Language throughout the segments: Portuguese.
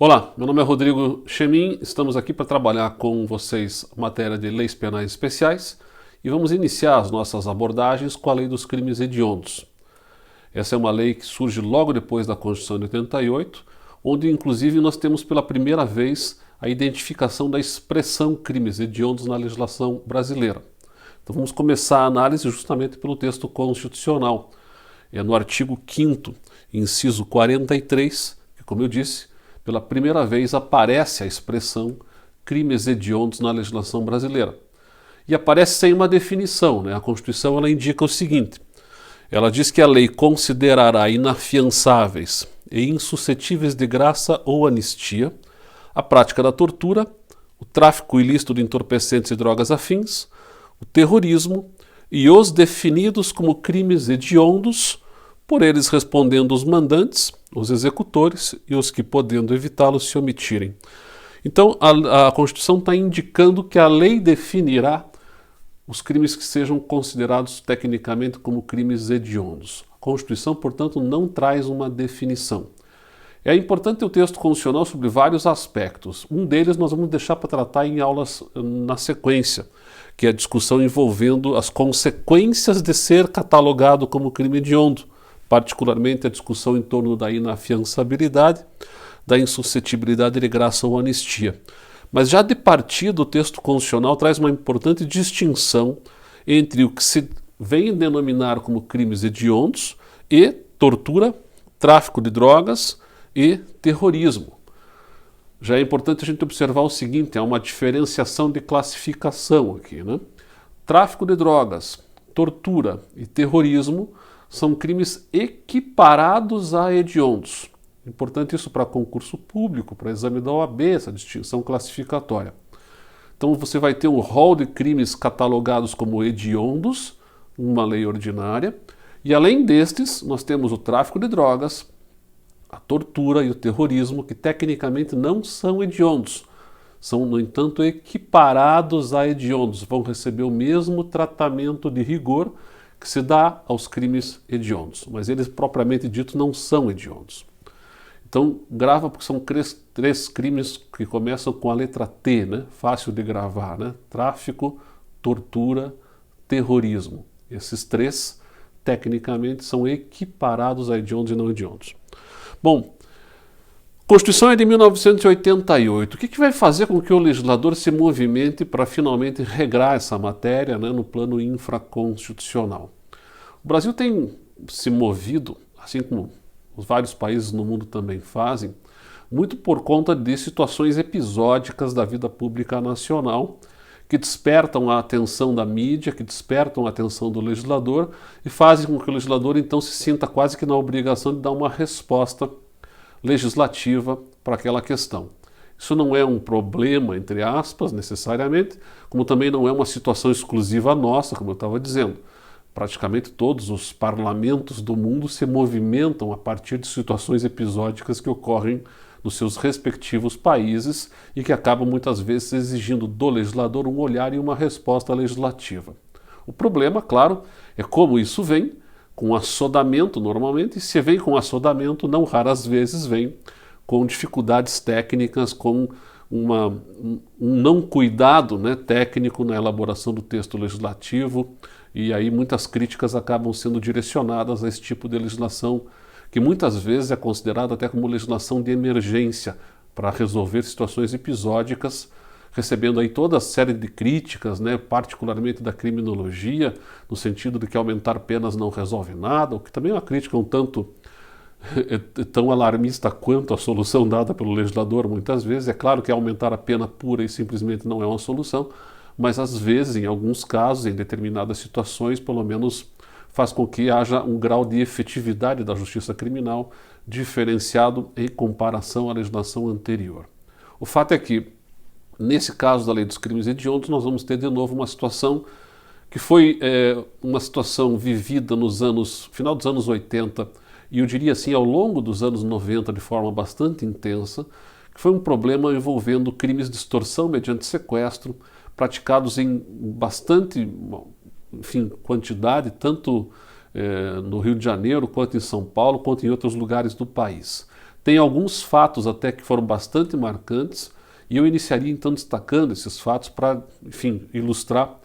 Olá, meu nome é Rodrigo Chemin, estamos aqui para trabalhar com vocês a matéria de leis penais especiais e vamos iniciar as nossas abordagens com a lei dos crimes hediondos. Essa é uma lei que surge logo depois da Constituição de 88, onde inclusive nós temos pela primeira vez a identificação da expressão crimes hediondos na legislação brasileira. Então vamos começar a análise justamente pelo texto constitucional. É no artigo 5º, inciso 43, que, como eu disse, pela primeira vez aparece a expressão crimes hediondos na legislação brasileira. E aparece sem uma definição, né? A Constituição ela indica o seguinte: ela diz que a lei considerará inafiançáveis e insuscetíveis de graça ou anistia a prática da tortura, o tráfico ilícito de entorpecentes e drogas afins, o terrorismo e os definidos como crimes hediondos, por eles respondendo os mandantes, os executores e os que, podendo evitá-los, se omitirem. Então, a Constituição está indicando que a lei definirá os crimes que sejam considerados tecnicamente como crimes hediondos. A Constituição, portanto, não traz uma definição. É importante o texto constitucional sobre vários aspectos. Um deles nós vamos deixar para tratar em aulas na sequência, que é a discussão envolvendo as consequências de ser catalogado como crime hediondo, particularmente a discussão em torno da inafiançabilidade, da insuscetibilidade de graça ou anistia. Mas já de partida o texto constitucional traz uma importante distinção entre o que se vem denominar como crimes hediondos e tortura, tráfico de drogas e terrorismo. Já é importante a gente observar o seguinte: há uma diferenciação de classificação aqui, né? Tráfico de drogas, tortura e terrorismo são crimes equiparados a hediondos. Importante isso para concurso público, para exame da OAB, essa distinção classificatória. Então você vai ter um rol de crimes catalogados como hediondos, uma lei ordinária, e além destes, nós temos o tráfico de drogas, a tortura e o terrorismo, que tecnicamente não são hediondos. São, no entanto, equiparados a hediondos, vão receber o mesmo tratamento de rigor que se dá aos crimes hediondos, mas eles propriamente dito não são hediondos. Então grava, porque são três crimes que começam com a letra T, né? Fácil de gravar, né? Tráfico, tortura, terrorismo. Esses três tecnicamente são equiparados a hediondos e não hediondos. Bom, a Constituição é de 1988. O que vai fazer com que o legislador se movimente para finalmente regrar essa matéria, né, no plano infraconstitucional? O Brasil tem se movido, assim como os vários países no mundo também fazem, muito por conta de situações episódicas da vida pública nacional que despertam a atenção da mídia, que despertam a atenção do legislador e fazem com que o legislador então se sinta quase que na obrigação de dar uma resposta legislativa para aquela questão. Isso não é um problema, entre aspas, necessariamente, como também não é uma situação exclusiva nossa, como eu estava dizendo. Praticamente todos os parlamentos do mundo se movimentam a partir de situações episódicas que ocorrem nos seus respectivos países e que acabam muitas vezes exigindo do legislador um olhar e uma resposta legislativa. O problema, claro, é como isso vem com assodamento normalmente, e se vem com assodamento, não raras vezes vem com dificuldades técnicas, com um não cuidado, né, técnico na elaboração do texto legislativo, e aí muitas críticas acabam sendo direcionadas a esse tipo de legislação, que muitas vezes é considerada até como legislação de emergência, para resolver situações episódicas, recebendo aí toda a série de críticas, né, particularmente da criminologia, no sentido de que aumentar penas não resolve nada, o que também é uma crítica um tanto tão alarmista quanto a solução dada pelo legislador muitas vezes. É claro que aumentar a pena pura e simplesmente não é uma solução, mas às vezes, em alguns casos, em determinadas situações, pelo menos faz com que haja um grau de efetividade da justiça criminal diferenciado em comparação à legislação anterior. O fato é que, nesse caso da lei dos crimes hediondos, nós vamos ter de novo uma situação que foi uma situação vivida final dos anos 80 e eu diria assim ao longo dos anos 90 de forma bastante intensa, que foi um problema envolvendo crimes de extorsão mediante sequestro, praticados em bastante, enfim, quantidade, tanto no Rio de Janeiro, quanto em São Paulo, quanto em outros lugares do país. Tem alguns fatos até que foram bastante marcantes e eu iniciaria então destacando esses fatos para, enfim, ilustrar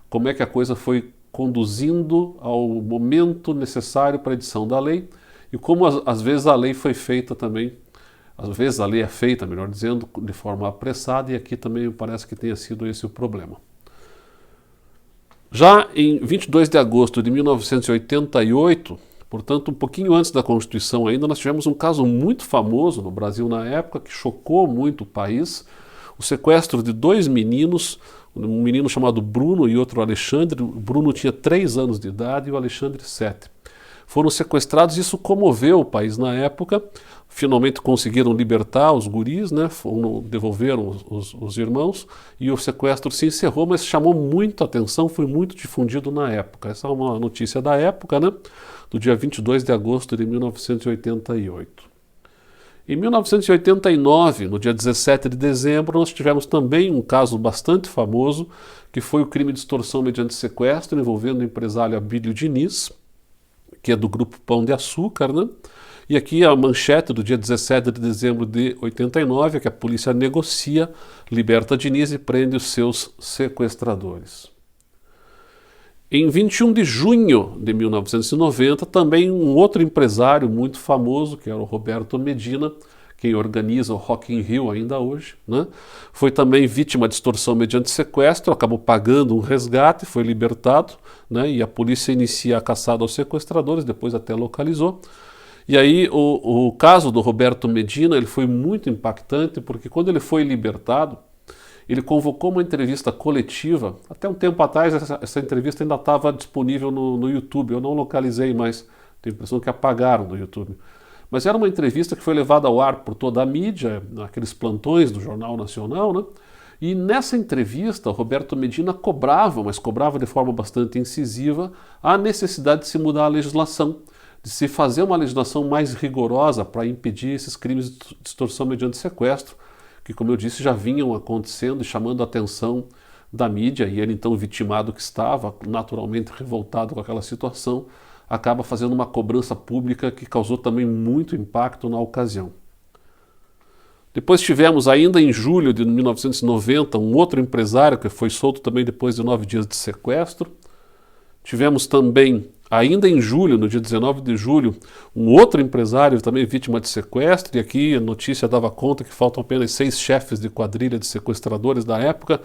como é que a coisa foi conduzindo ao momento necessário para a edição da lei e como às vezes a lei foi feita também, às vezes a lei é feita, melhor dizendo, de forma apressada, e aqui também parece que tenha sido esse o problema. Já em 22 de agosto de 1988, portanto um pouquinho antes da Constituição ainda, nós tivemos um caso muito famoso no Brasil na época, que chocou muito o país, o sequestro de dois meninos, um menino chamado Bruno e outro Alexandre. O Bruno tinha 3 anos de idade e o Alexandre 7. Foram sequestrados e isso comoveu o país na época. Finalmente conseguiram libertar os guris, né? Devolveram os irmãos e o sequestro se encerrou, mas chamou muito a atenção, foi muito difundido na época. Essa é uma notícia da época, né? Do dia 22 de agosto de 1988. Em 1989, no dia 17 de dezembro, nós tivemos também um caso bastante famoso, que foi o crime de extorsão mediante sequestro, envolvendo o empresário Abílio Diniz, que é do grupo Pão de Açúcar, né? E aqui a manchete do dia 17 de dezembro de 89 é que a polícia negocia, liberta Diniz e prende os seus sequestradores. Em 21 de junho de 1990, também um outro empresário muito famoso, que era o Roberto Medina, quem organiza o Rock in Rio ainda hoje, né? Foi também vítima de extorsão mediante sequestro, acabou pagando um resgate, foi libertado, né? E a polícia inicia a caçada aos sequestradores, depois até localizou. E aí o caso do Roberto Medina ele foi muito impactante, porque quando ele foi libertado, ele convocou uma entrevista coletiva. Até um tempo atrás essa entrevista ainda estava disponível no YouTube, eu não localizei mais, tenho a impressão que apagaram do YouTube. Mas era uma entrevista que foi levada ao ar por toda a mídia, naqueles plantões do Jornal Nacional, né? E nessa entrevista, o Roberto Medina cobrava, mas cobrava de forma bastante incisiva, a necessidade de se mudar a legislação, de se fazer uma legislação mais rigorosa para impedir esses crimes de extorsão mediante sequestro, que, como eu disse, já vinham acontecendo e chamando a atenção da mídia, e ele então, vitimado que estava, naturalmente revoltado com aquela situação, acaba fazendo uma cobrança pública que causou também muito impacto na ocasião. Depois tivemos, ainda em julho de 1990, um outro empresário que foi solto também depois de 9 dias de sequestro. Tivemos também, ainda em julho, no dia 19 de julho, um outro empresário também vítima de sequestro, e aqui a notícia dava conta que faltam apenas 6 chefes de quadrilha de sequestradores da época.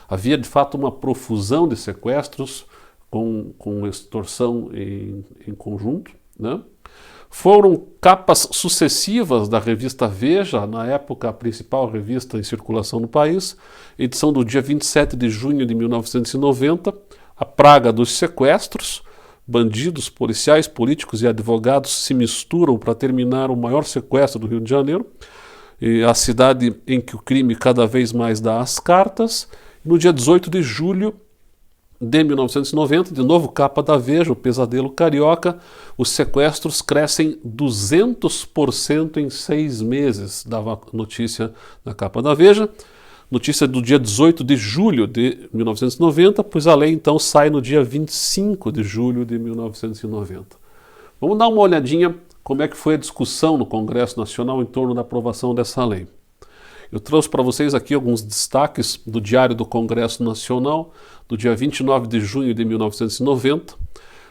Havia de fato uma profusão de sequestros com extorsão em conjunto, né? Foram capas sucessivas da revista Veja, na época a principal revista em circulação no país, edição do dia 27 de junho de 1990, a praga dos sequestros. Bandidos, policiais, políticos e advogados se misturam para terminar o maior sequestro do Rio de Janeiro, e a cidade em que o crime cada vez mais dá as cartas. No dia 18 de julho de 1990, de novo capa da Veja, o pesadelo carioca, os sequestros crescem 200% em 6 meses, dava notícia na capa da Veja. Notícia do dia 18 de julho de 1990, pois a lei então sai no dia 25 de julho de 1990. Vamos dar uma olhadinha como é que foi a discussão no Congresso Nacional em torno da aprovação dessa lei. Eu trouxe para vocês aqui alguns destaques do Diário do Congresso Nacional, do dia 29 de junho de 1990,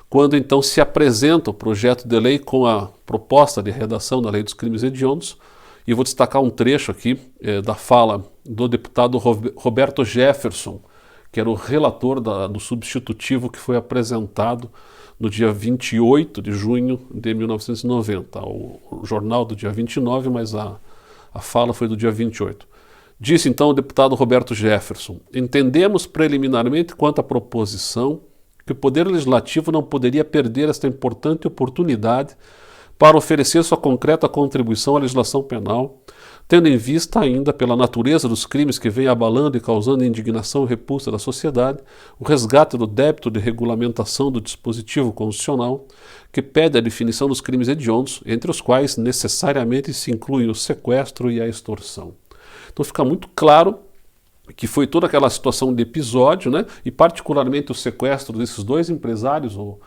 quando então se apresenta o projeto de lei com a proposta de redação da Lei dos Crimes Hediondos. E eu vou destacar um trecho aqui da fala do deputado Roberto Jefferson, que era o relator do substitutivo que foi apresentado no dia 28 de junho de 1990. O jornal do dia 29, mas a fala foi do dia 28. Disse então o deputado Roberto Jefferson: entendemos preliminarmente quanto à proposição que o Poder Legislativo não poderia perder esta importante oportunidade para oferecer sua concreta contribuição à legislação penal, tendo em vista ainda, pela natureza dos crimes que vem abalando e causando indignação e repulsa da sociedade, o resgate do débito de regulamentação do dispositivo constitucional, que pede a definição dos crimes hediondos, entre os quais necessariamente se incluem o sequestro e a extorsão. Então fica muito claro que foi toda aquela situação de episódio, né? E particularmente o sequestro desses dois empresários, o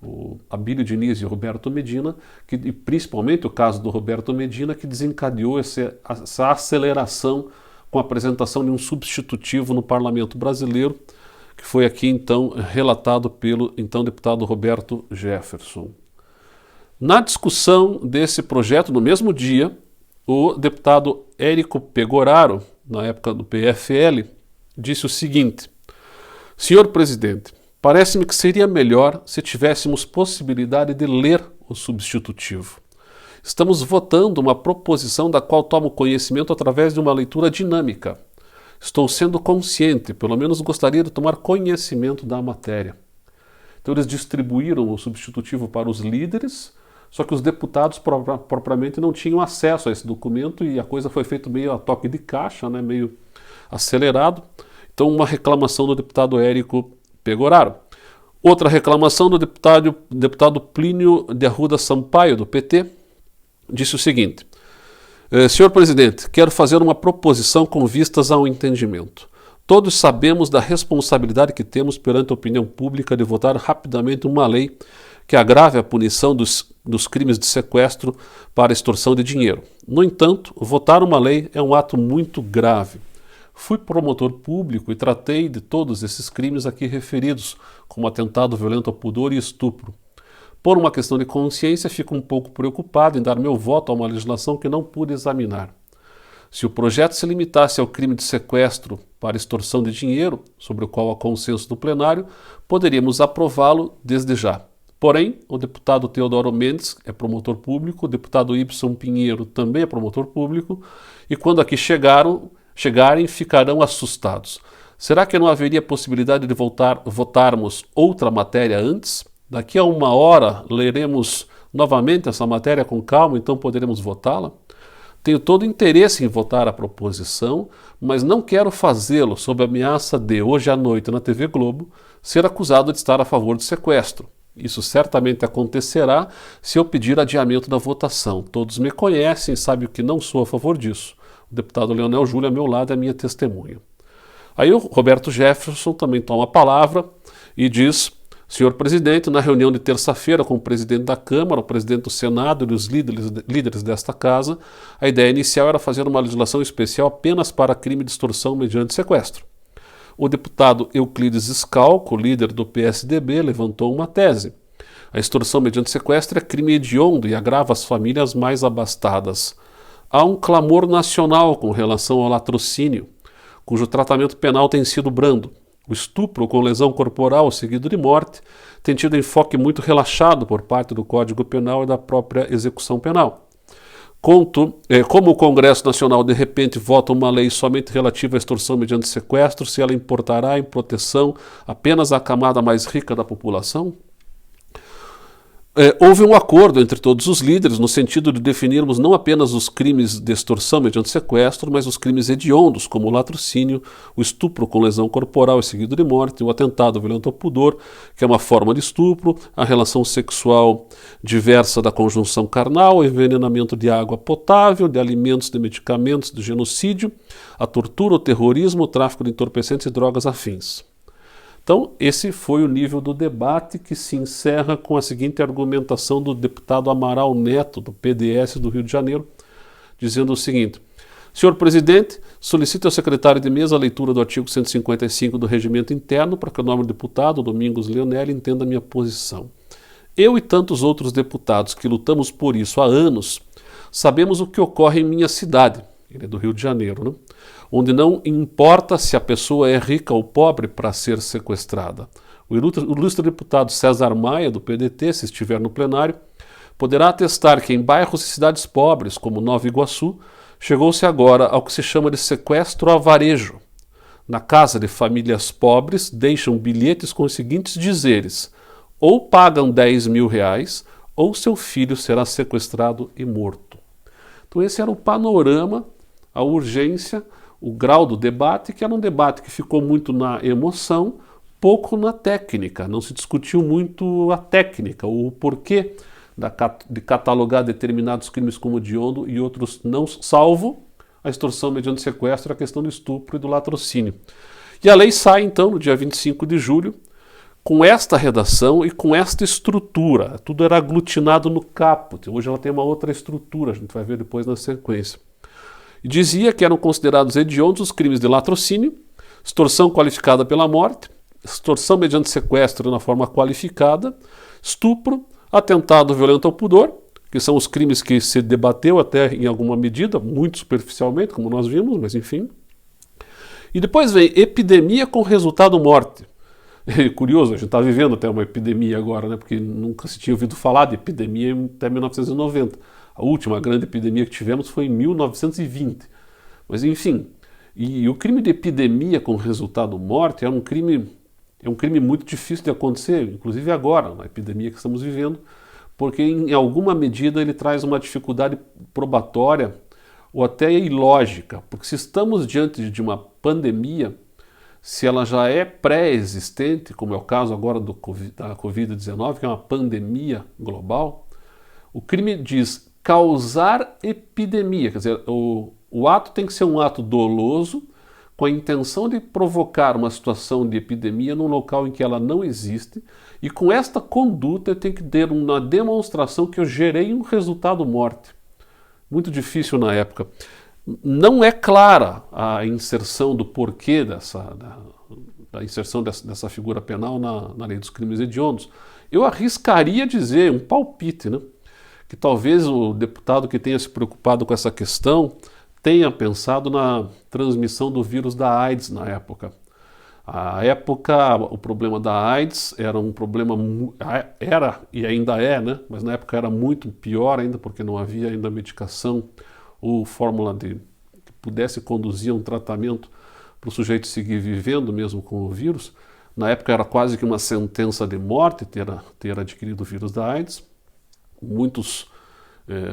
o Abílio Diniz e o Roberto Medina, e principalmente o caso do Roberto Medina, que desencadeou essa aceleração com a apresentação de um substitutivo no parlamento brasileiro, que foi aqui então relatado pelo então deputado Roberto Jefferson. Na discussão desse projeto, no mesmo dia, o deputado Érico Pegoraro, na época do PFL, disse o seguinte: senhor presidente, parece-me que seria melhor se tivéssemos possibilidade de ler o substitutivo. Estamos votando uma proposição da qual tomo conhecimento através de uma leitura dinâmica. Estou sendo consciente, pelo menos gostaria de tomar conhecimento da matéria. Então eles distribuíram o substitutivo para os líderes, só que os deputados propriamente não tinham acesso a esse documento e a coisa foi feita meio a toque de caixa, né, meio acelerado. Então uma reclamação do deputado Érico Pegoraro. Outra reclamação do deputado Plínio de Arruda Sampaio, do PT, disse o seguinte: senhor presidente, quero fazer uma proposição com vistas ao entendimento. Todos sabemos da responsabilidade que temos perante a opinião pública de votar rapidamente uma lei que agrave a punição dos crimes de sequestro para extorsão de dinheiro. No entanto, votar uma lei é um ato muito grave. Fui promotor público e tratei de todos esses crimes aqui referidos, como atentado violento ao pudor e estupro. Por uma questão de consciência, fico um pouco preocupado em dar meu voto a uma legislação que não pude examinar. Se o projeto se limitasse ao crime de sequestro para extorsão de dinheiro, sobre o qual há consenso do plenário, poderíamos aprová-lo desde já. Porém, o deputado Teodoro Mendes é promotor público, o deputado Ibson Pinheiro também é promotor público, e quando aqui chegarem, ficarão assustados. Será que não haveria possibilidade de votarmos outra matéria antes? Daqui a 1 hora leremos novamente essa matéria com calma, então poderemos votá-la? Tenho todo interesse em votar a proposição, mas não quero fazê-lo sob a ameaça de, hoje à noite na TV Globo, ser acusado de estar a favor do sequestro. Isso certamente acontecerá se eu pedir adiamento da votação. Todos me conhecem e sabem que não sou a favor disso. O deputado Leonel Júlio, ao meu lado, é minha testemunha. Aí o Roberto Jefferson também toma a palavra e diz: senhor presidente, na reunião de terça-feira com o presidente da Câmara, o presidente do Senado e os líderes desta casa, a ideia inicial era fazer uma legislação especial apenas para crime de extorsão mediante sequestro. O deputado Euclides Scalco, líder do PSDB, levantou uma tese. A extorsão mediante sequestro é crime hediondo e agrava as famílias mais abastadas. Há um clamor nacional com relação ao latrocínio, cujo tratamento penal tem sido brando. O estupro com lesão corporal seguido de morte tem tido enfoque muito relaxado por parte do Código Penal e da própria execução penal. Como o Congresso Nacional de repente vota uma lei somente relativa à extorsão mediante sequestro, se ela importará em proteção apenas à camada mais rica da população? Houve um acordo entre todos os líderes no sentido de definirmos não apenas os crimes de extorsão mediante sequestro, mas os crimes hediondos, como o latrocínio, o estupro com lesão corporal e seguido de morte, o atentado violento ao pudor, que é uma forma de estupro, a relação sexual diversa da conjunção carnal, o envenenamento de água potável, de alimentos, de medicamentos, de genocídio, a tortura, o terrorismo, o tráfico de entorpecentes e drogas afins. Então, esse foi o nível do debate, que se encerra com a seguinte argumentação do deputado Amaral Neto, do PDS do Rio de Janeiro, dizendo o seguinte: senhor presidente, solicito ao secretário de mesa a leitura do artigo 155 do Regimento Interno para que o nobre deputado, Domingos Leonelli, entenda a minha posição. Eu e tantos outros deputados que lutamos por isso há anos, sabemos o que ocorre em minha cidade, ele é do Rio de Janeiro, né? Onde não importa se a pessoa é rica ou pobre para ser sequestrada. O ilustre deputado César Maia, do PDT, se estiver no plenário, poderá atestar que em bairros e cidades pobres, como Nova Iguaçu, chegou-se agora ao que se chama de sequestro a varejo. Na casa de famílias pobres, deixam bilhetes com os seguintes dizeres: ou pagam 10 mil reais, ou seu filho será sequestrado e morto. Então esse era o panorama, a urgência, o grau do debate, que era um debate que ficou muito na emoção, pouco na técnica. Não se discutiu muito a técnica, o porquê de catalogar determinados crimes como hediondo e outros não, salvo a extorsão mediante sequestro, a questão do estupro e do latrocínio. E a lei sai, então, no dia 25 de julho, com esta redação e com esta estrutura. Tudo era aglutinado no caput. Hoje ela tem uma outra estrutura, a gente vai ver depois na sequência. E dizia que eram considerados hediondos os crimes de latrocínio, extorsão qualificada pela morte, extorsão mediante sequestro na forma qualificada, estupro, atentado violento ao pudor, que são os crimes que se debateu até em alguma medida, muito superficialmente, como nós vimos, mas enfim. E depois vem epidemia com resultado morte. É curioso, a gente está vivendo até uma epidemia agora, né? Porque nunca se tinha ouvido falar de epidemia até 1990. A última grande epidemia que tivemos foi em 1920. Mas enfim, e o crime de epidemia com resultado morte é um crime muito difícil de acontecer, inclusive agora, na epidemia que estamos vivendo, porque em alguma medida ele traz uma dificuldade probatória ou até ilógica, porque se estamos diante de uma pandemia, se ela já é pré-existente, como é o caso agora da Covid-19, que é uma pandemia global, o crime diz causar epidemia, quer dizer, o ato tem que ser um ato doloso, com a intenção de provocar uma situação de epidemia num local em que ela não existe, e com esta conduta eu tenho que ter uma demonstração que eu gerei um resultado morte. Muito difícil na época. Não é clara a inserção do porquê da inserção dessa figura penal na lei dos crimes hediondos. Eu arriscaria dizer, um palpite, né, que talvez o deputado que tenha se preocupado com essa questão tenha pensado na transmissão do vírus da AIDS na época. À época, o problema da AIDS era um problema, era e ainda é, né? Mas na época era muito pior ainda, porque não havia ainda medicação ou fórmula que pudesse conduzir a um tratamento para o sujeito seguir vivendo mesmo com o vírus. Na época era quase que uma sentença de morte ter adquirido o vírus da AIDS. Muitos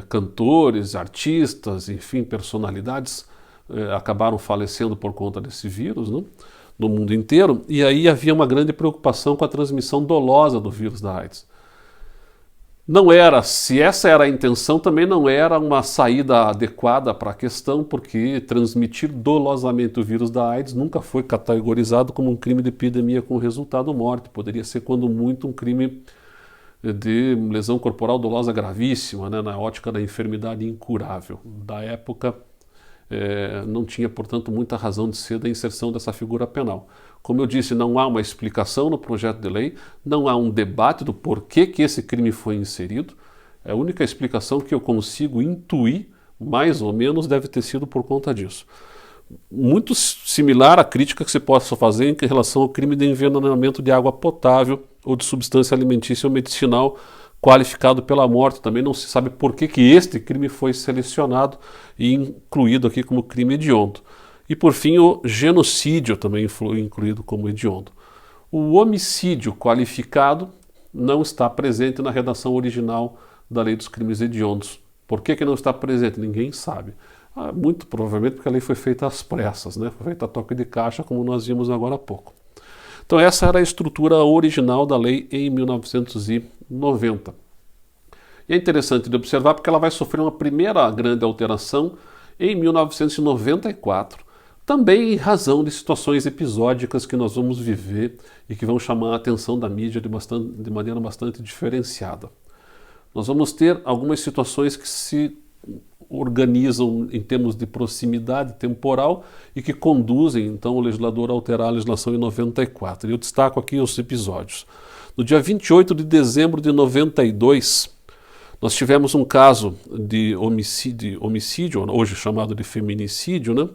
cantores, artistas, enfim, personalidades acabaram falecendo por conta desse vírus, né, no mundo inteiro, e aí havia uma grande preocupação com a transmissão dolosa do vírus da AIDS. Não era, se essa era a intenção, também não era uma saída adequada para a questão, porque transmitir dolosamente o vírus da AIDS nunca foi categorizado como um crime de epidemia com resultado morte. Poderia ser, quando muito, um crime de lesão corporal dolosa gravíssima, né, na ótica da enfermidade incurável. Da época, não tinha, portanto, muita razão de ser da inserção dessa figura penal. Como eu disse, não há uma explicação no projeto de lei, não há um debate do porquê que esse crime foi inserido. A única explicação que eu consigo intuir, mais ou menos, deve ter sido por conta disso. Muito similar à crítica que se possa fazer em relação ao crime de envenenamento de água potável ou de substância alimentícia ou medicinal qualificado pela morte. Também não se sabe por que este crime foi selecionado e incluído aqui como crime hediondo. E por fim, o genocídio também foi incluído como hediondo. O homicídio qualificado não está presente na redação original da Lei dos Crimes Hediondos. Por que não está presente? Ninguém sabe. Muito provavelmente porque a lei foi feita às pressas, né? Foi feita a toque de caixa, como nós vimos agora há pouco. Então essa era a estrutura original da lei em 1990. E é interessante de observar porque ela vai sofrer uma primeira grande alteração em 1994, também em razão de situações episódicas que nós vamos viver e que vão chamar a atenção da mídia de maneira bastante diferenciada. Nós vamos ter algumas situações que se organizam em termos de proximidade temporal e que conduzem, então, o legislador a alterar a legislação em 94. E eu destaco aqui os episódios. No dia 28 de dezembro de 92, nós tivemos um caso de homicídio, hoje chamado de feminicídio, né?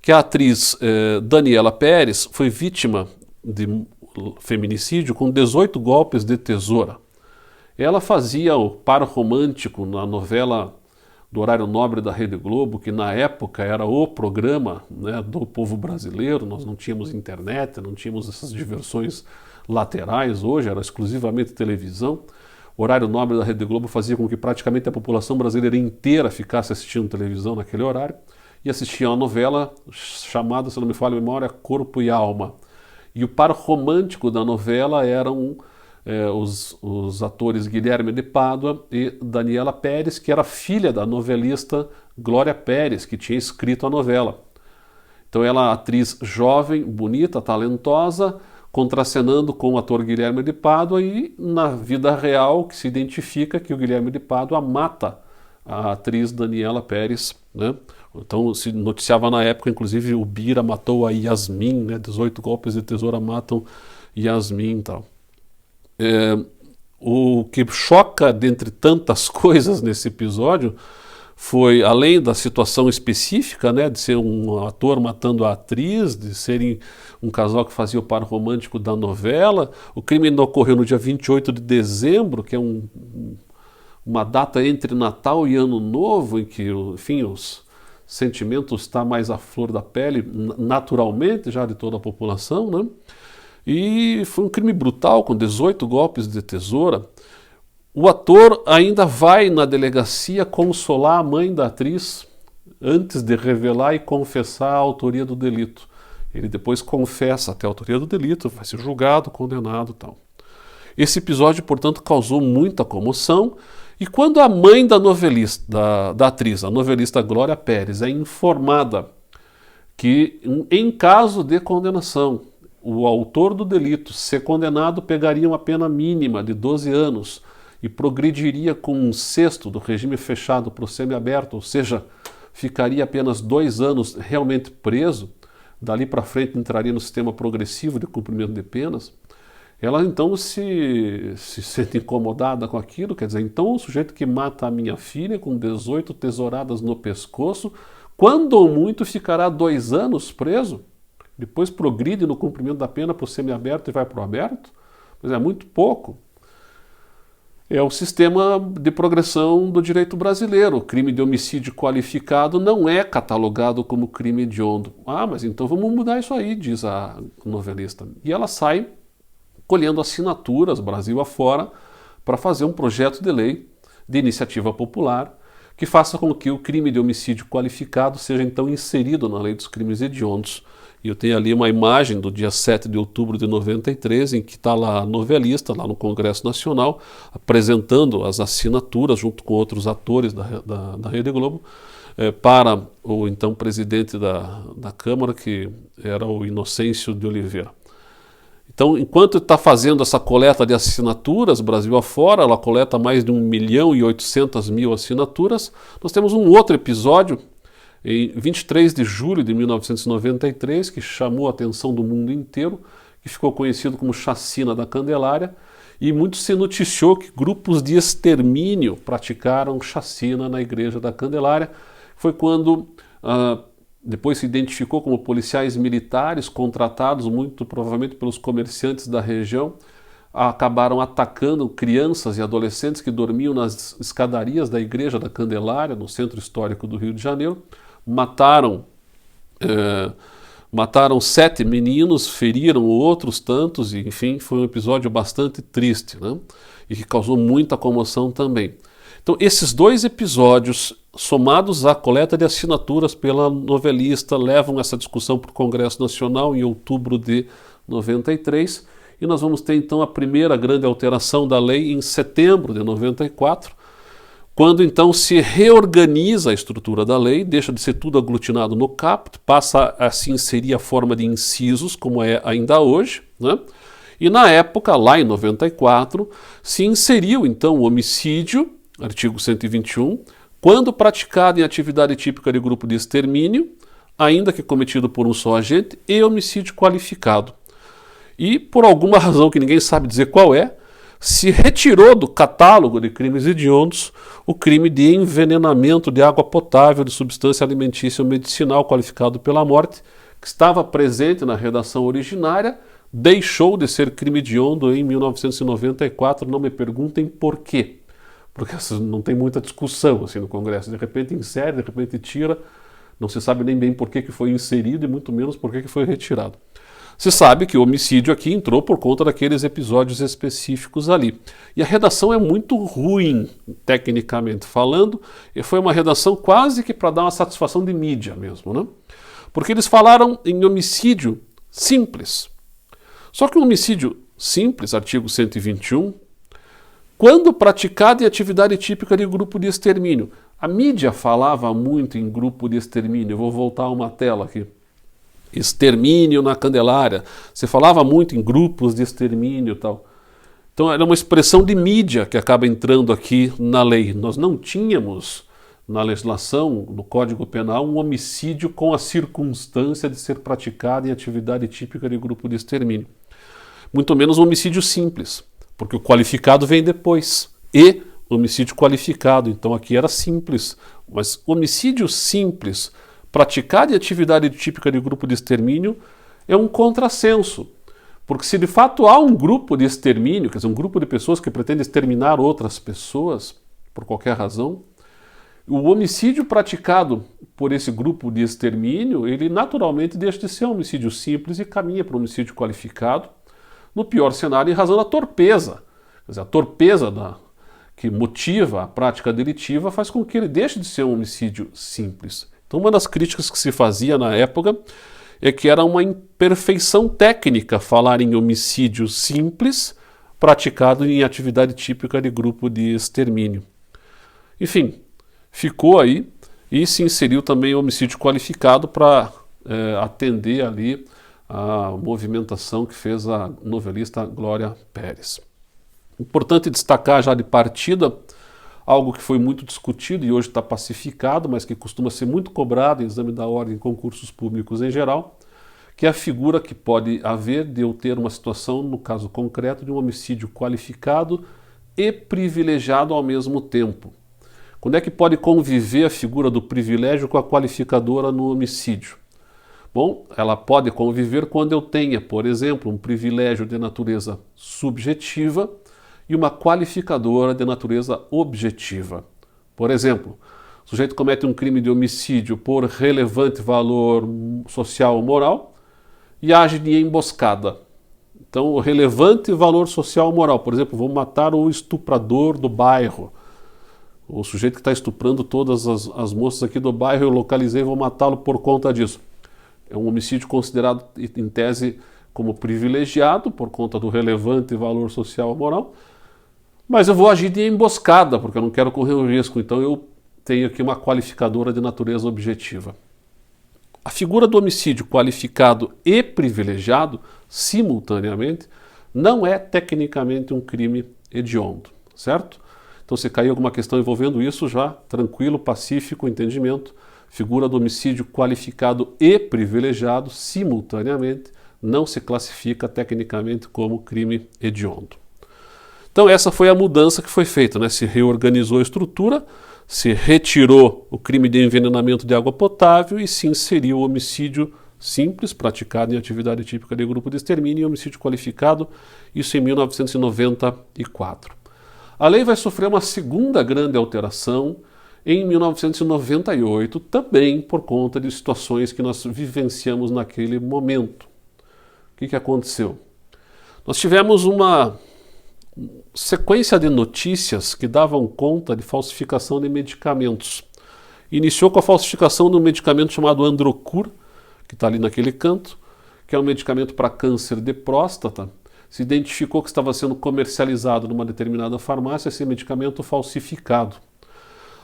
Que a atriz Daniela Pérez foi vítima de feminicídio com 18 golpes de tesoura. Ela fazia o par romântico na novela do horário nobre da Rede Globo, que na época era o programa, né, do povo brasileiro. Nós não tínhamos internet, não tínhamos essas diversões laterais, hoje era exclusivamente televisão. O horário nobre da Rede Globo fazia com que praticamente a população brasileira inteira ficasse assistindo televisão naquele horário e assistia a uma novela chamada, se não me falha a memória, Corpo e Alma. E o par romântico da novela eram os atores Guilherme de Pádua e Daniela Pérez, que era filha da novelista Glória Pérez, que tinha escrito a novela. Então ela, atriz jovem, bonita, talentosa, contracenando com o ator Guilherme de Pádua, e na vida real que se identifica que o Guilherme de Pádua mata a atriz Daniela Pérez, né? Então se noticiava na época, inclusive o Bira matou a Yasmin, né? 18 golpes de tesoura matam Yasmin e tal. O que choca dentre tantas coisas nesse episódio foi, além da situação específica, né, de ser um ator matando a atriz, de serem um casal que fazia o par romântico da novela. O crime ainda ocorreu no dia 28 de dezembro, que é uma data entre Natal e Ano Novo, em que, enfim, os sentimentos estão mais à flor da pele, naturalmente, já de toda a população, né? E foi um crime brutal, com 18 golpes de tesoura. O ator ainda vai na delegacia consolar a mãe da atriz antes de revelar e confessar a autoria do delito. Ele depois confessa até a autoria do delito, vai ser julgado, condenado e tal. Esse episódio, portanto, causou muita comoção, e quando a mãe da novelista, da atriz, a novelista Glória Pérez, é informada que, em caso de condenação, o autor do delito, ser condenado, pegaria uma pena mínima de 12 anos, e progrediria com um sexto do regime fechado para o semiaberto, ou seja, ficaria apenas 2 anos realmente preso, dali para frente entraria no sistema progressivo de cumprimento de penas. Ela então se sente incomodada com aquilo, quer dizer, então o sujeito que mata a minha filha com 18 tesouradas no pescoço, quando ou muito ficará 2 anos preso, depois progride no cumprimento da pena para o semiaberto e vai para o aberto? Mas é muito pouco. É o sistema de progressão do direito brasileiro. O crime de homicídio qualificado não é catalogado como crime hediondo. Ah, mas então vamos mudar isso aí, diz a novelista. E ela sai colhendo assinaturas, Brasil afora, para fazer um projeto de lei de iniciativa popular que faça com que o crime de homicídio qualificado seja então inserido na lei dos crimes hediondos. E eu tenho ali uma imagem do dia 7 de outubro de 93, em que está lá a novelista, lá no Congresso Nacional, apresentando as assinaturas, junto com outros atores da Rede Globo, para o então presidente da Câmara, que era o Inocêncio de Oliveira. Então, enquanto está fazendo essa coleta de assinaturas, Brasil afora, ela coleta mais de 1.800.000 assinaturas, nós temos um outro episódio, em 23 de julho de 1993, que chamou a atenção do mundo inteiro, que ficou conhecido como Chacina da Candelária, e muito se noticiou que grupos de extermínio praticaram chacina na Igreja da Candelária. Foi quando depois se identificou como policiais militares contratados muito provavelmente pelos comerciantes da região, acabaram atacando crianças e adolescentes que dormiam nas escadarias da Igreja da Candelária, no centro histórico do Rio de Janeiro. Mataram 7 meninos, feriram outros tantos, e enfim, foi um episódio bastante triste, né? E que causou muita comoção também. Então, esses 2 episódios, somados à coleta de assinaturas pela novelista, levam essa discussão para o Congresso Nacional em outubro de 93, e nós vamos ter então a primeira grande alteração da lei em setembro de 94, quando então se reorganiza a estrutura da lei, deixa de ser tudo aglutinado no caput, passa a se inserir a forma de incisos, como é ainda hoje, né? E na época, lá em 94, se inseriu então o homicídio, artigo 121, quando praticado em atividade típica de grupo de extermínio, ainda que cometido por um só agente, e homicídio qualificado. E, por alguma razão que ninguém sabe dizer qual é, se retirou do catálogo de crimes hediondos o crime de envenenamento de água potável de substância alimentícia ou medicinal qualificado pela morte, que estava presente na redação originária, deixou de ser crime hediondo em 1994. Não me perguntem por quê, porque não tem muita discussão assim no Congresso. De repente insere, de repente tira, não se sabe nem bem por que foi inserido e muito menos por que foi retirado. Se sabe que o homicídio aqui entrou por conta daqueles episódios específicos ali. E a redação é muito ruim, tecnicamente falando, e foi uma redação quase que para dar uma satisfação de mídia mesmo, né? Porque eles falaram em homicídio simples. Só que um homicídio simples, artigo 121, quando praticado em atividade típica de grupo de extermínio. A mídia falava muito em grupo de extermínio. Eu vou voltar a uma tela aqui. extermínio na Candelária. Você falava muito em grupos de extermínio e tal. Então era uma expressão de mídia que acaba entrando aqui na lei. Nós não tínhamos na legislação, no Código Penal, um homicídio com a circunstância de ser praticado em atividade típica de grupo de extermínio. Muito menos um homicídio simples, porque o qualificado vem depois. E homicídio qualificado, então aqui era simples. Mas homicídio simples, praticado em atividade típica de grupo de extermínio, é um contrassenso. Porque se de fato há um grupo de extermínio, quer dizer, um grupo de pessoas que pretende exterminar outras pessoas, por qualquer razão, o homicídio praticado por esse grupo de extermínio, ele naturalmente deixa de ser um homicídio simples e caminha para um homicídio qualificado, no pior cenário, em razão da torpeza. Quer dizer, a torpeza que motiva a prática delitiva faz com que ele deixe de ser um homicídio simples. Então, uma das críticas que se fazia na época é que era uma imperfeição técnica falar em homicídio simples praticado em atividade típica de grupo de extermínio. Enfim, ficou aí e se inseriu também o homicídio qualificado para atender ali a movimentação que fez a novelista Glória Pérez. Importante destacar já de partida algo que foi muito discutido e hoje está pacificado, mas que costuma ser muito cobrado em exame da ordem em concursos públicos em geral, que é a figura que pode haver de eu ter uma situação, no caso concreto, de um homicídio qualificado e privilegiado ao mesmo tempo. Quando é que pode conviver a figura do privilégio com a qualificadora no homicídio? Bom, ela pode conviver quando eu tenha, por exemplo, um privilégio de natureza subjetiva e uma qualificadora de natureza objetiva. Por exemplo, o sujeito comete um crime de homicídio por relevante valor social ou moral e age de emboscada. Então, o relevante valor social ou moral, por exemplo, vou matar o estuprador do bairro. O sujeito que está estuprando todas as moças aqui do bairro, eu localizei e vou matá-lo por conta disso. É um homicídio considerado, em tese, como privilegiado por conta do relevante valor social ou moral, mas eu vou agir de emboscada, porque eu não quero correr o risco, então eu tenho aqui uma qualificadora de natureza objetiva. A figura do homicídio qualificado e privilegiado, simultaneamente, não é tecnicamente um crime hediondo, certo? Então, se cair alguma questão envolvendo isso, já tranquilo, pacífico, entendimento. Figura do homicídio qualificado e privilegiado, simultaneamente, não se classifica tecnicamente como crime hediondo. Então essa foi a mudança que foi feita, né? Se reorganizou a estrutura, se retirou o crime de envenenamento de água potável e se inseriu o homicídio simples, praticado em atividade típica de grupo de extermínio, e homicídio qualificado, isso em 1994. A lei vai sofrer uma segunda grande alteração em 1998, também por conta de situações que nós vivenciamos naquele momento. O que aconteceu? Nós tivemos uma sequência de notícias que davam conta de falsificação de medicamentos. Iniciou com a falsificação de um medicamento chamado Androcur, que está ali naquele canto, que é um medicamento para câncer de próstata. Se identificou que estava sendo comercializado numa determinada farmácia esse medicamento falsificado.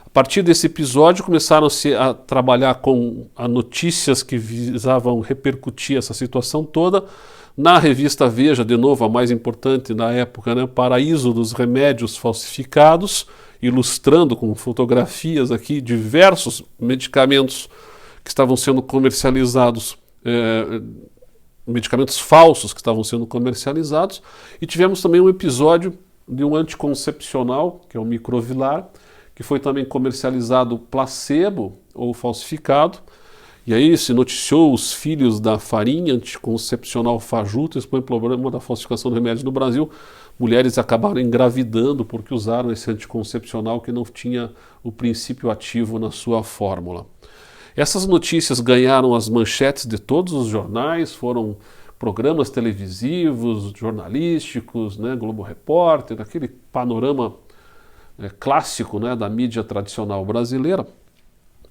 A partir desse episódio começaram-se a trabalhar com notícias que visavam repercutir essa situação toda. Na revista Veja, de novo, a mais importante na época, né, Paraíso dos Remédios Falsificados, ilustrando com fotografias aqui diversos medicamentos que estavam sendo comercializados, medicamentos falsos que estavam sendo comercializados. E tivemos também um episódio de um anticoncepcional, que é o Microvilar, que foi também comercializado placebo ou falsificado. E aí se noticiou os filhos da farinha anticoncepcional fajuta, expõe o problema da falsificação de remédios no Brasil. Mulheres acabaram engravidando porque usaram esse anticoncepcional que não tinha o princípio ativo na sua fórmula. Essas notícias ganharam as manchetes de todos os jornais, foram programas televisivos, jornalísticos, né, Globo Repórter, aquele panorama clássico, né, da mídia tradicional brasileira.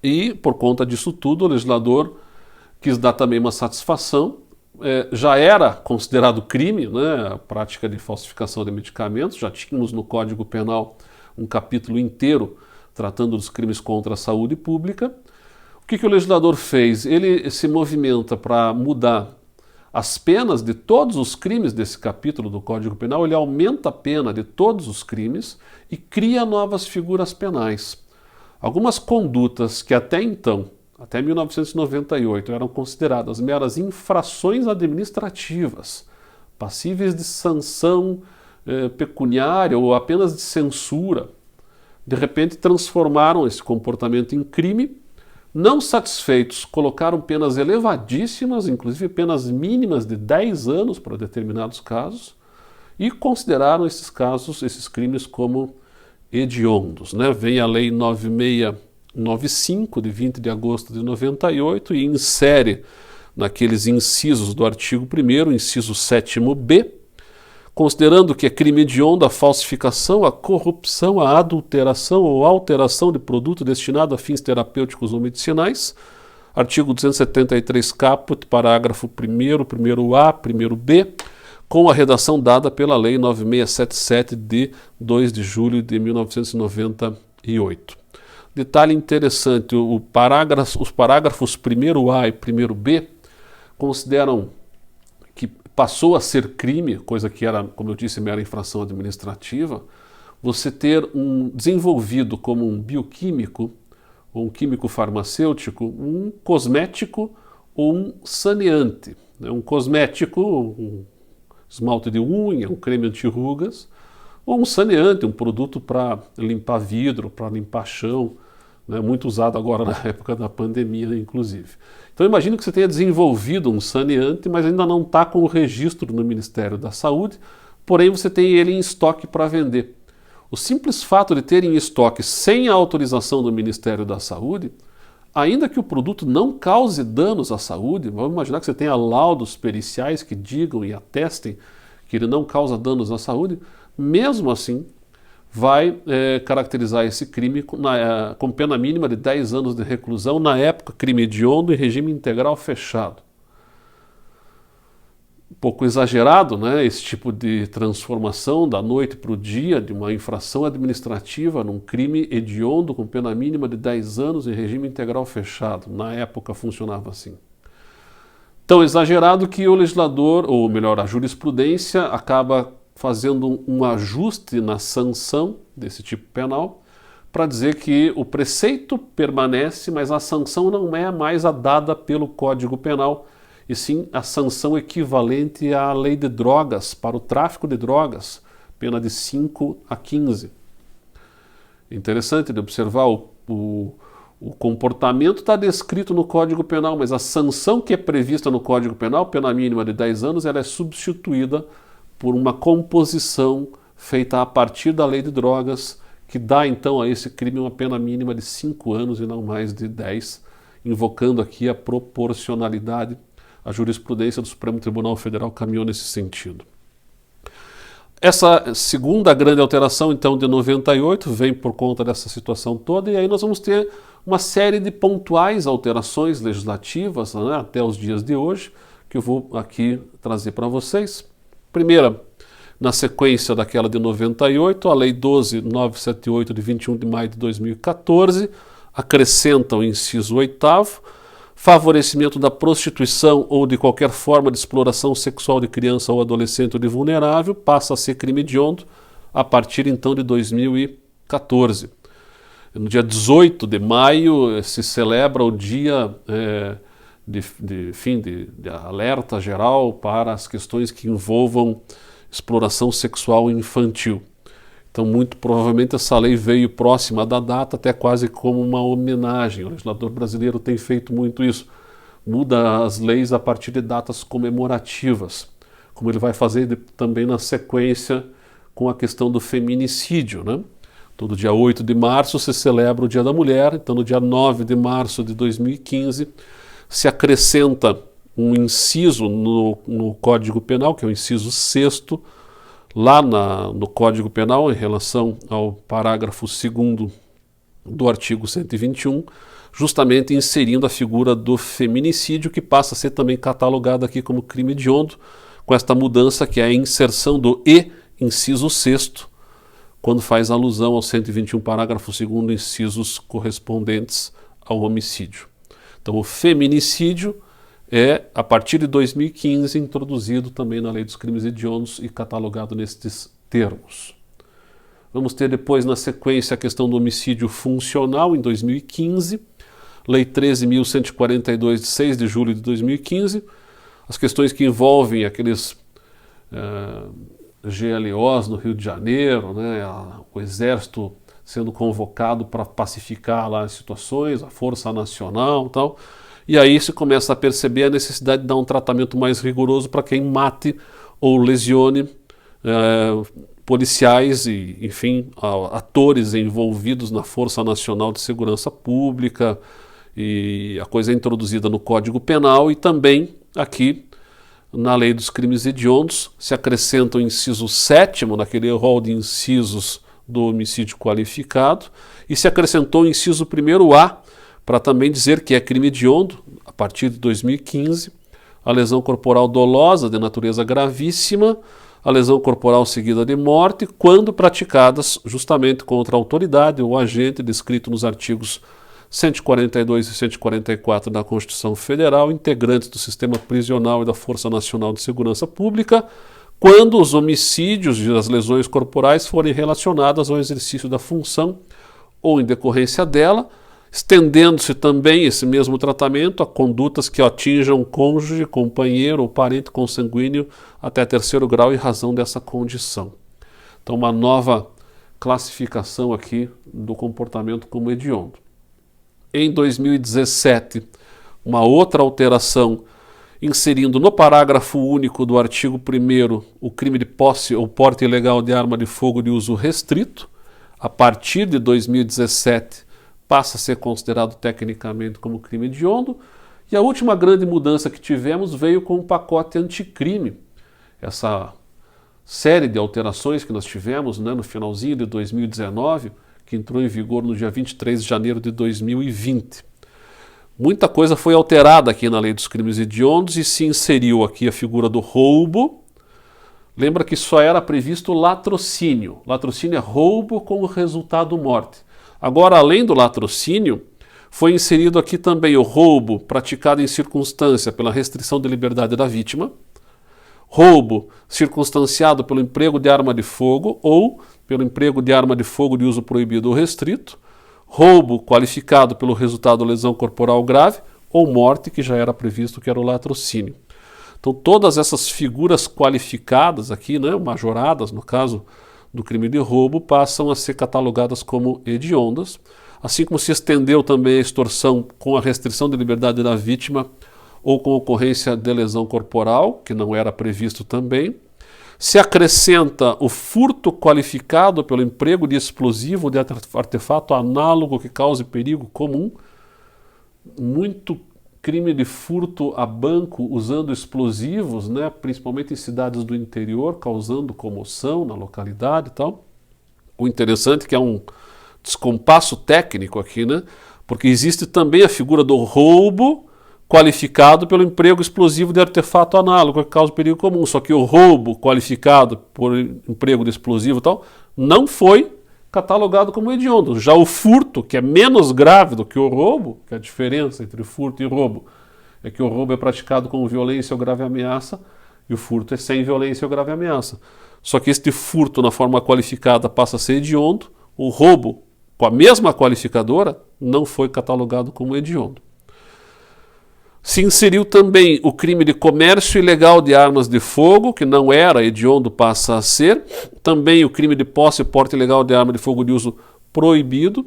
E, por conta disso tudo, o legislador quis dar também uma satisfação. Já era considerado crime, né, a prática de falsificação de medicamentos, já tínhamos no Código Penal um capítulo inteiro tratando dos crimes contra a saúde pública. O O que o legislador fez? Ele se movimenta para mudar as penas de todos os crimes desse capítulo do Código Penal, ele aumenta a pena de todos os crimes e cria novas figuras penais. Algumas condutas que até então, até 1998, eram consideradas meras infrações administrativas, passíveis de sanção pecuniária ou apenas de censura, de repente transformaram esse comportamento em crime. Não satisfeitos, colocaram penas elevadíssimas, inclusive penas mínimas de 10 anos para determinados casos, e consideraram esses casos, esses crimes como hediondos, né? Vem a Lei 9695, de 20 de agosto de 98, e insere naqueles incisos do artigo 1º, inciso 7º-B, considerando que é crime hediondo a falsificação, a corrupção, a adulteração ou alteração de produto destinado a fins terapêuticos ou medicinais. Artigo 273 caput, parágrafo 1º, 1º-A, 1º-B, com a redação dada pela Lei 9677 de 2 de julho de 1998. Detalhe interessante, os parágrafos 1º-A e 1º-B consideram que passou a ser crime, coisa que era, como eu disse, mera infração administrativa, você ter desenvolvido como um bioquímico ou um químico farmacêutico um cosmético ou um saneante. Um cosmético, um esmalte de unha, um creme anti-rugas, ou um saneante, um produto para limpar vidro, para limpar chão, né, muito usado agora na época da pandemia, inclusive. Então imagine que você tenha desenvolvido um saneante, mas ainda não está com o registro no Ministério da Saúde, porém você tem ele em estoque para vender. O simples fato de ter em estoque sem a autorização do Ministério da Saúde, ainda que o produto não cause danos à saúde, vamos imaginar que você tenha laudos periciais que digam e atestem que ele não causa danos à saúde, mesmo assim vai caracterizar esse crime com pena mínima de 10 anos de reclusão, na época crime hediondo e regime integral fechado. Um pouco exagerado, né, esse tipo de transformação da noite para o dia de uma infração administrativa num crime hediondo com pena mínima de 10 anos e regime integral fechado. Na época funcionava assim. Tão exagerado que o legislador, ou melhor, a jurisprudência, acaba fazendo um ajuste na sanção desse tipo penal para dizer que o preceito permanece, mas a sanção não é mais a dada pelo Código Penal, e sim a sanção equivalente à lei de drogas, para o tráfico de drogas, pena de 5 a 15. Interessante de observar, o comportamento está descrito no Código Penal, mas a sanção que é prevista no Código Penal, pena mínima de 10 anos, ela é substituída por uma composição feita a partir da lei de drogas, que dá então a esse crime uma pena mínima de 5 anos e não mais de 10, invocando aqui a proporcionalidade. A jurisprudência do Supremo Tribunal Federal caminhou nesse sentido. Essa segunda grande alteração, então, de 98, vem por conta dessa situação toda, e aí nós vamos ter uma série de pontuais alterações legislativas, né, até os dias de hoje, que eu vou aqui trazer para vocês. Primeira, na sequência daquela de 98, a Lei 12.978, de 21 de maio de 2014, acrescenta o inciso 8º, favorecimento da prostituição ou de qualquer forma de exploração sexual de criança ou adolescente ou de vulnerável, passa a ser crime hediondo a partir então de 2014. No dia 18 de maio se celebra o dia de alerta geral para as questões que envolvam exploração sexual infantil. Então, muito provavelmente essa lei veio próxima da data, até quase como uma homenagem. O legislador brasileiro tem feito muito isso. Muda as leis a partir de datas comemorativas, como ele vai fazer também na sequência com a questão do feminicídio, né? Todo dia 8 de março se celebra o Dia da Mulher, então no dia 9 de março de 2015 se acrescenta um inciso no Código Penal, que é o inciso 6º, lá no Código Penal, em relação ao parágrafo 2º do artigo 121, justamente inserindo a figura do feminicídio, que passa a ser também catalogada aqui como crime hediondo, com esta mudança que é a inserção do "e", inciso 6º, quando faz alusão ao 121, parágrafo 2º, incisos correspondentes ao homicídio. Então o feminicídio é, a partir de 2015, introduzido também na Lei dos Crimes Hediondos e catalogado nestes termos. Vamos ter depois, na sequência, a questão do homicídio funcional, em 2015, Lei 13.142, de 6 de julho de 2015, as questões que envolvem aqueles GLOs no Rio de Janeiro, né, o Exército sendo convocado para pacificar lá as situações, a Força Nacional e tal. E aí se começa a perceber a necessidade de dar um tratamento mais rigoroso para quem mate ou lesione policiais e, enfim, atores envolvidos na Força Nacional de Segurança Pública, e a coisa é introduzida no Código Penal e também aqui na Lei dos Crimes Hediondos se acrescenta o inciso 7º naquele rol de incisos do homicídio qualificado e se acrescentou o inciso 1º-A para também dizer que é crime hediondo, a partir de 2015, a lesão corporal dolosa de natureza gravíssima, a lesão corporal seguida de morte, quando praticadas justamente contra a autoridade ou agente descrito nos artigos 142 e 144 da Constituição Federal, integrantes do sistema prisional e da Força Nacional de Segurança Pública, quando os homicídios e as lesões corporais forem relacionadas ao exercício da função ou em decorrência dela, estendendo-se também esse mesmo tratamento a condutas que atinjam cônjuge, companheiro ou parente consanguíneo até 3º grau em razão dessa condição. Então, uma nova classificação aqui do comportamento como hediondo. Em 2017, uma outra alteração inserindo no parágrafo único do artigo 1º o crime de posse ou porte ilegal de arma de fogo de uso restrito. A partir de 2017 passa a ser considerado tecnicamente como crime hediondo. E a última grande mudança que tivemos veio com o pacote anticrime. Essa série de alterações que nós tivemos, né, no finalzinho de 2019, que entrou em vigor no dia 23 de janeiro de 2020. Muita coisa foi alterada aqui na Lei dos Crimes Hediondos e se inseriu aqui a figura do roubo. Lembra que só era previsto latrocínio. Latrocínio é roubo com resultado morte. Agora, além do latrocínio, foi inserido aqui também o roubo praticado em circunstância pela restrição de liberdade da vítima, roubo circunstanciado pelo emprego de arma de fogo ou pelo emprego de arma de fogo de uso proibido ou restrito, roubo qualificado pelo resultado de lesão corporal grave ou morte, que já era previsto que era o latrocínio. Então todas essas figuras qualificadas aqui, né, majoradas no caso do crime de roubo, passam a ser catalogadas como hediondas, assim como se estendeu também a extorsão com a restrição de liberdade da vítima ou com ocorrência de lesão corporal, que não era previsto também. Se acrescenta o furto qualificado pelo emprego de explosivo de artefato análogo que cause perigo comum. Muito crime de furto a banco usando explosivos, né, principalmente em cidades do interior, causando comoção na localidade e tal. O interessante é que é um descompasso técnico aqui, né, porque existe também a figura do roubo qualificado pelo emprego explosivo de artefato análogo que causa perigo comum. Só que o roubo qualificado por emprego de explosivo e tal não foi catalogado como hediondo. Já o furto, que é menos grave do que o roubo, que é a diferença entre furto e roubo é que o roubo é praticado com violência ou grave ameaça e o furto é sem violência ou grave ameaça. Só que este furto na forma qualificada passa a ser hediondo, o roubo com a mesma qualificadora não foi catalogado como hediondo. Se inseriu também o crime de comércio ilegal de armas de fogo, que não era hediondo, passa a ser. Também o crime de posse e porte ilegal de arma de fogo de uso proibido,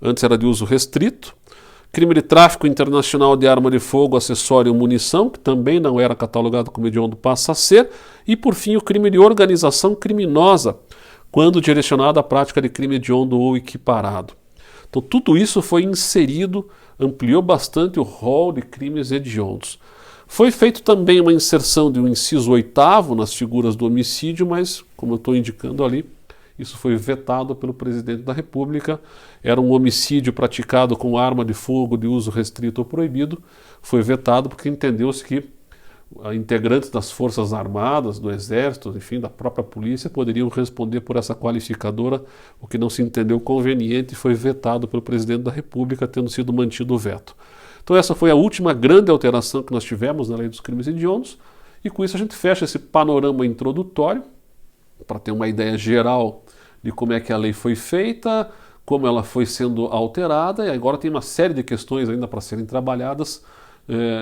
antes era de uso restrito. Crime de tráfico internacional de arma de fogo, acessório ou munição, que também não era catalogado como hediondo, passa a ser. E, por fim, o crime de organização criminosa, quando direcionado à prática de crime hediondo ou equiparado. Então, tudo isso foi inserido, ampliou bastante o rol de crimes hediondos. Foi feito também uma inserção de um inciso 8º nas figuras do homicídio, mas, como eu estou indicando ali, isso foi vetado pelo presidente da República. Era um homicídio praticado com arma de fogo de uso restrito ou proibido. Foi vetado porque entendeu-se que integrantes das Forças Armadas, do Exército, enfim, da própria polícia, poderiam responder por essa qualificadora, o que não se entendeu conveniente e foi vetado pelo presidente da República, tendo sido mantido o veto. Então essa foi a última grande alteração que nós tivemos na lei dos crimes hediondos, e com isso a gente fecha esse panorama introdutório, para ter uma ideia geral de como é que a lei foi feita, como ela foi sendo alterada, e agora tem uma série de questões ainda para serem trabalhadas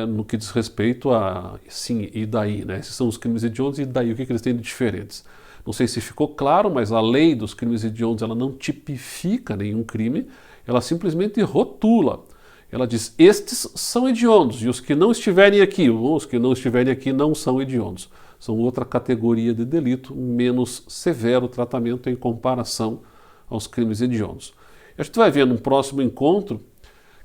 no que diz respeito a, sim, e daí, né? Esses são os crimes hediondos, e daí o que eles têm de diferentes? Não sei se ficou claro, mas a lei dos crimes hediondos ela não tipifica nenhum crime, ela simplesmente rotula. Ela diz, estes são hediondos, e os que não estiverem aqui não são hediondos. São outra categoria de delito, menos severo tratamento em comparação aos crimes hediondos. A gente vai ver no próximo encontro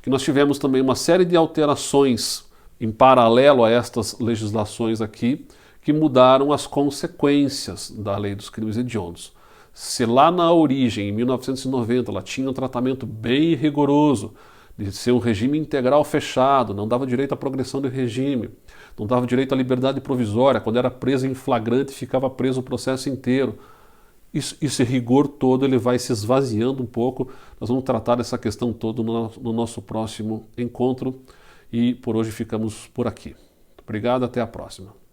que nós tivemos também uma série de alterações em paralelo a estas legislações aqui, que mudaram as consequências da lei dos crimes hediondos. Se lá na origem, em 1990, ela tinha um tratamento bem rigoroso, de ser um regime integral fechado, não dava direito à progressão do regime, não dava direito à liberdade provisória, quando era preso em flagrante ficava preso o processo inteiro. Esse rigor todo ele vai se esvaziando um pouco, nós vamos tratar dessa questão toda no nosso próximo encontro, e por hoje ficamos por aqui. Obrigado, até a próxima.